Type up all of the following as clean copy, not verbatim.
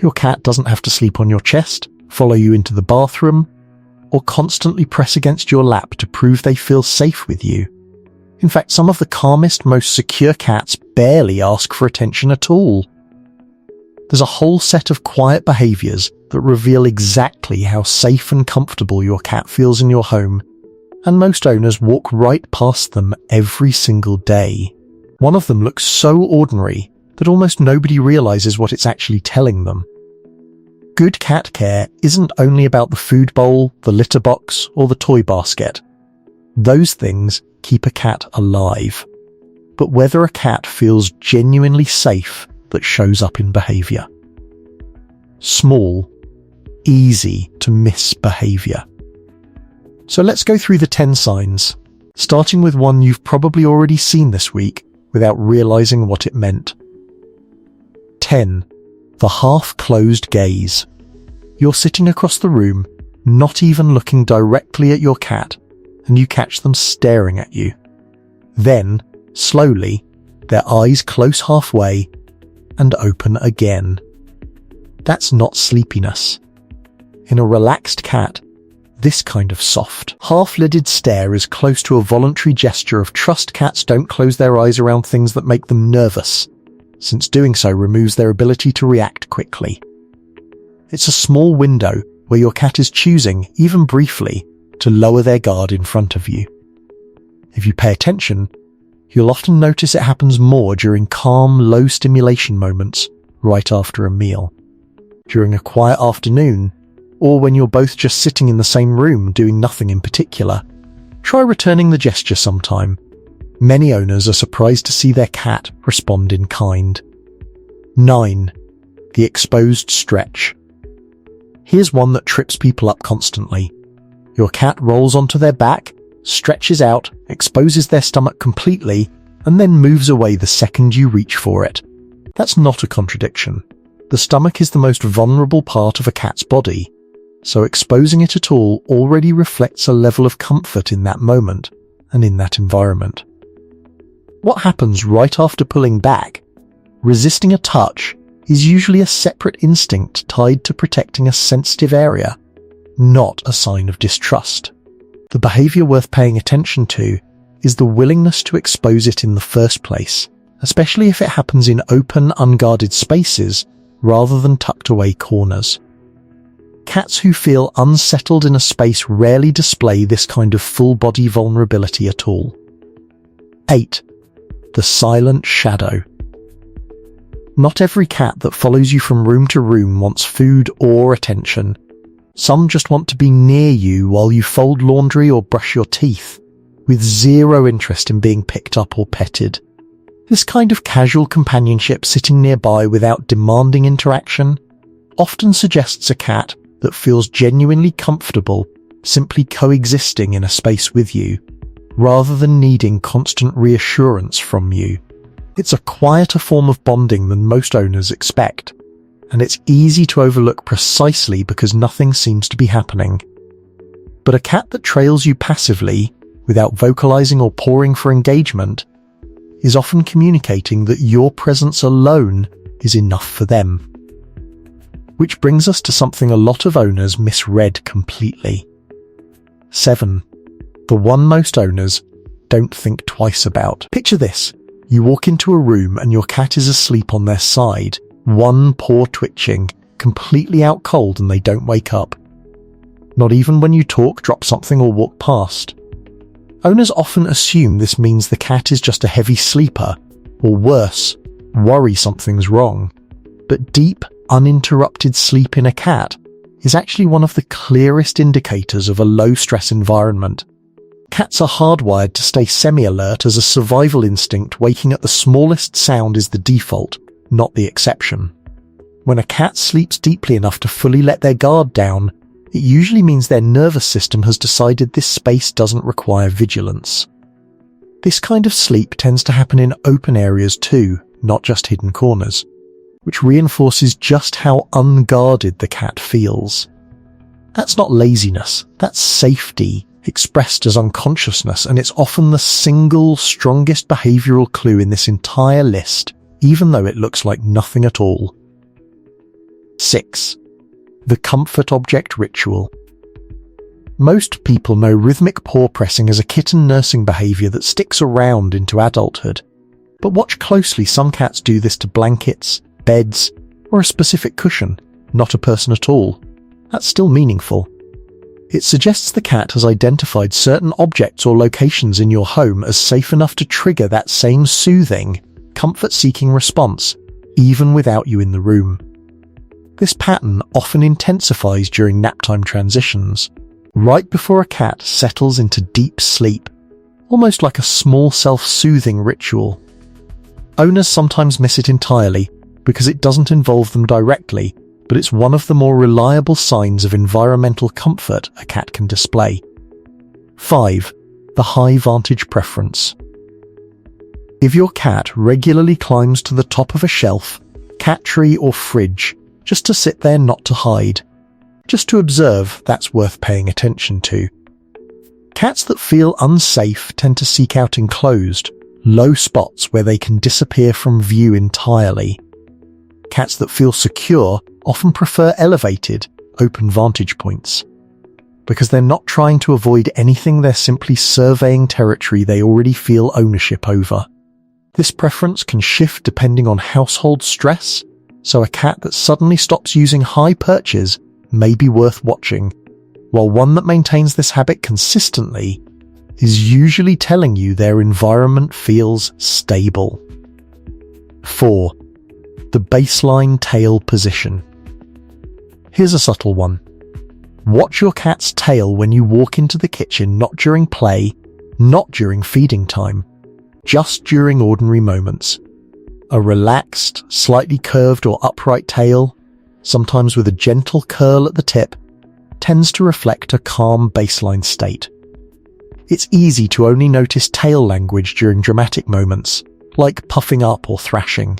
Your cat doesn't have to sleep on your chest, follow you into the bathroom, or constantly press against your lap to prove they feel safe with you. In fact, some of the calmest, most secure cats barely ask for attention at all. There's a whole set of quiet behaviours that reveal exactly how safe and comfortable your cat feels in your home, and most owners walk right past them every single day. One of them looks so ordinary that almost nobody realises what it's actually telling them. Good cat care isn't only about the food bowl, the litter box, or the toy basket. Those things keep a cat alive. But whether a cat feels genuinely safe that shows up in behaviour. Small, easy to miss behaviour. So let's go through the 10 signs, starting with one you've probably already seen this week without realising what it meant. 10. The half-closed gaze. You're sitting across the room, not even looking directly at your cat, and you catch them staring at you. Then, slowly, their eyes close halfway and open again. That's not sleepiness. In a relaxed cat, this kind of soft, half-lidded stare is close to a voluntary gesture of trust. Cats don't close their eyes around things that make them nervous, since doing so removes their ability to react quickly. It's a small window where your cat is choosing, even briefly, to lower their guard in front of you. If you pay attention, you'll often notice it happens more during calm, low-stimulation moments right after a meal, during a quiet afternoon, or when you're both just sitting in the same room doing nothing in particular. Try returning the gesture sometime. Many owners are surprised to see their cat respond in kind. 9. The exposed stretch. Here's one that trips people up constantly. Your cat rolls onto their back, stretches out, exposes their stomach completely, and then moves away the second you reach for it. That's not a contradiction. The stomach is the most vulnerable part of a cat's body, so exposing it at all already reflects a level of comfort in that moment and in that environment. What happens right after pulling back? Resisting a touch is usually a separate instinct tied to protecting a sensitive area, not a sign of distrust. The behaviour worth paying attention to is the willingness to expose it in the first place, especially if it happens in open, unguarded spaces rather than tucked away corners. Cats who feel unsettled in a space rarely display this kind of full-body vulnerability at all. 8. The silent shadow. Not every cat that follows you from room to room wants food or attention. Some just want to be near you while you fold laundry or brush your teeth, with zero interest in being picked up or petted. This kind of casual companionship sitting nearby without demanding interaction often suggests a cat that feels genuinely comfortable simply coexisting in a space with you, rather than needing constant reassurance from you. It's a quieter form of bonding than most owners expect, and it's easy to overlook precisely because nothing seems to be happening. But a cat that trails you passively, without vocalizing or pouring for engagement, is often communicating that your presence alone is enough for them. Which brings us to something a lot of owners misread completely. 7. The one most owners don't think twice about. Picture this. You walk into a room and your cat is asleep on their side, one paw twitching, completely out cold, and they don't wake up. Not even when you talk, drop something, or walk past. Owners often assume this means the cat is just a heavy sleeper, or worse, worry something's wrong. But deep, uninterrupted sleep in a cat is actually one of the clearest indicators of a low-stress environment. Cats are hardwired to stay semi-alert as a survival instinct. Waking at the smallest sound is the default, not the exception. When a cat sleeps deeply enough to fully let their guard down, it usually means their nervous system has decided this space doesn't require vigilance. This kind of sleep tends to happen in open areas too, not just hidden corners, which reinforces just how unguarded the cat feels. That's not laziness, that's safety, expressed as unconsciousness, and it's often the single strongest behavioural clue in this entire list, even though it looks like nothing at all. 6. The comfort object ritual. Most people know rhythmic paw pressing as a kitten nursing behaviour that sticks around into adulthood. But watch closely, some cats do this to blankets, beds, or a specific cushion, not a person at all. That's still meaningful. It suggests the cat has identified certain objects or locations in your home as safe enough to trigger that same soothing, comfort-seeking response, even without you in the room. This pattern often intensifies during naptime transitions, right before a cat settles into deep sleep, almost like a small self-soothing ritual. Owners sometimes miss it entirely because it doesn't involve them directly, but it's one of the more reliable signs of environmental comfort a cat can display. 5. The high vantage preference. If your cat regularly climbs to the top of a shelf, cat tree or fridge, just to sit there, not to hide, just to observe, that's worth paying attention to. Cats that feel unsafe tend to seek out enclosed, low spots where they can disappear from view entirely. Cats that feel secure often prefer elevated, open vantage points. Because they're not trying to avoid anything, they're simply surveying territory they already feel ownership over. This preference can shift depending on household stress, so a cat that suddenly stops using high perches may be worth watching, while one that maintains this habit consistently is usually telling you their environment feels stable. 4. The baseline tail position. Here's a subtle one. Watch your cat's tail when you walk into the kitchen, not during play, not during feeding time, just during ordinary moments. A relaxed, slightly curved or upright tail, sometimes with a gentle curl at the tip, tends to reflect a calm baseline state. It's easy to only notice tail language during dramatic moments, like puffing up or thrashing.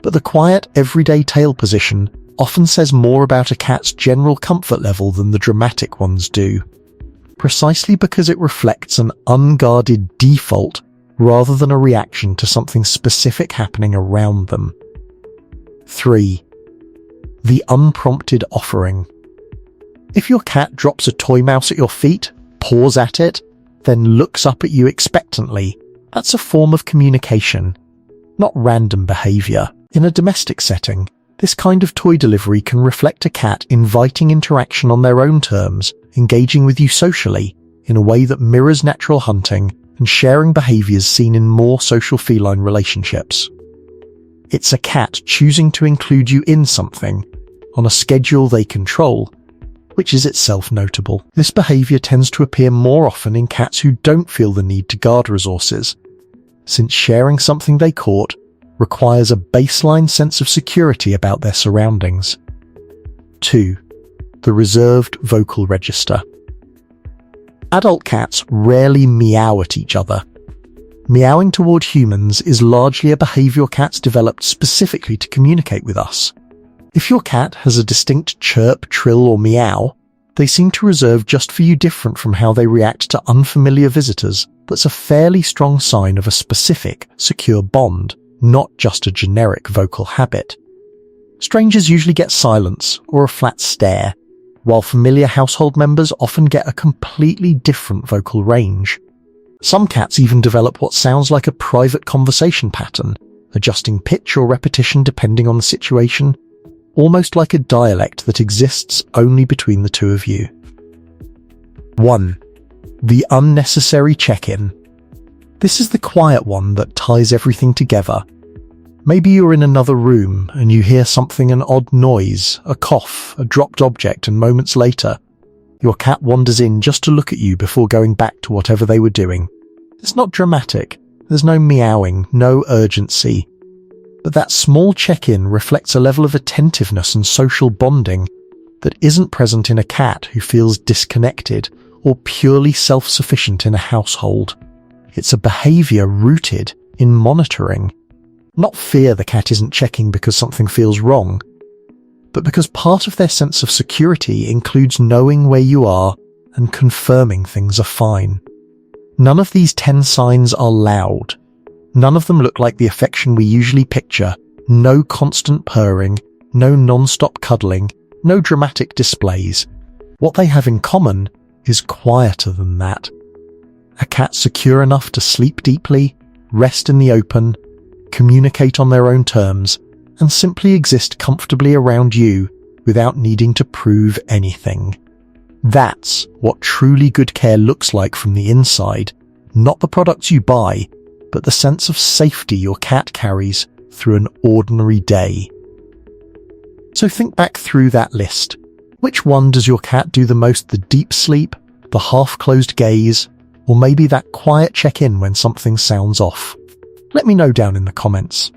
But the quiet, everyday tail position often says more about a cat's general comfort level than the dramatic ones do, precisely because it reflects an unguarded default rather than a reaction to something specific happening around them. 3. The unprompted offering. If your cat drops a toy mouse at your feet, paws at it, then looks up at you expectantly, that's a form of communication, not random behaviour. In a domestic setting, this kind of toy delivery can reflect a cat inviting interaction on their own terms, engaging with you socially, in a way that mirrors natural hunting and sharing behaviours seen in more social feline relationships. It's a cat choosing to include you in something, on a schedule they control, which is itself notable. This behaviour tends to appear more often in cats who don't feel the need to guard resources, since sharing something they caught requires a baseline sense of security about their surroundings. 2. The reserved vocal register. Adult cats rarely meow at each other. Meowing toward humans is largely a behaviour cats developed specifically to communicate with us. If your cat has a distinct chirp, trill, or meow, they seem to reserve just for you, different from how they react to unfamiliar visitors. That's a fairly strong sign of a specific, secure bond, not just a generic vocal habit. Strangers usually get silence or a flat stare, while familiar household members often get a completely different vocal range. Some cats even develop what sounds like a private conversation pattern, adjusting pitch or repetition depending on the situation, almost like a dialect that exists only between the two of you. 1. The unnecessary check-in. This is the quiet one that ties everything together. Maybe you're in another room and you hear something, an odd noise, a cough, a dropped object, and moments later, your cat wanders in just to look at you before going back to whatever they were doing. It's not dramatic. There's no meowing, no urgency. But that small check-in reflects a level of attentiveness and social bonding that isn't present in a cat who feels disconnected or purely self-sufficient in a household. It's a behaviour rooted in monitoring. Not fear the cat isn't checking because something feels wrong, but because part of their sense of security includes knowing where you are and confirming things are fine. None of these 10 signs are loud. None of them look like the affection we usually picture. No constant purring, No non-stop cuddling, no dramatic displays. What they have in common is quieter than that. A cat secure enough to sleep deeply, rest in the open, communicate on their own terms, and simply exist comfortably around you without needing to prove anything. That's what truly good care looks like from the inside, not the products you buy, but the sense of safety your cat carries through an ordinary day. So think back through that list. Which one does your cat do the most? The deep sleep, the half-closed gaze, or maybe that quiet check-in when something sounds off? Let me know down in the comments.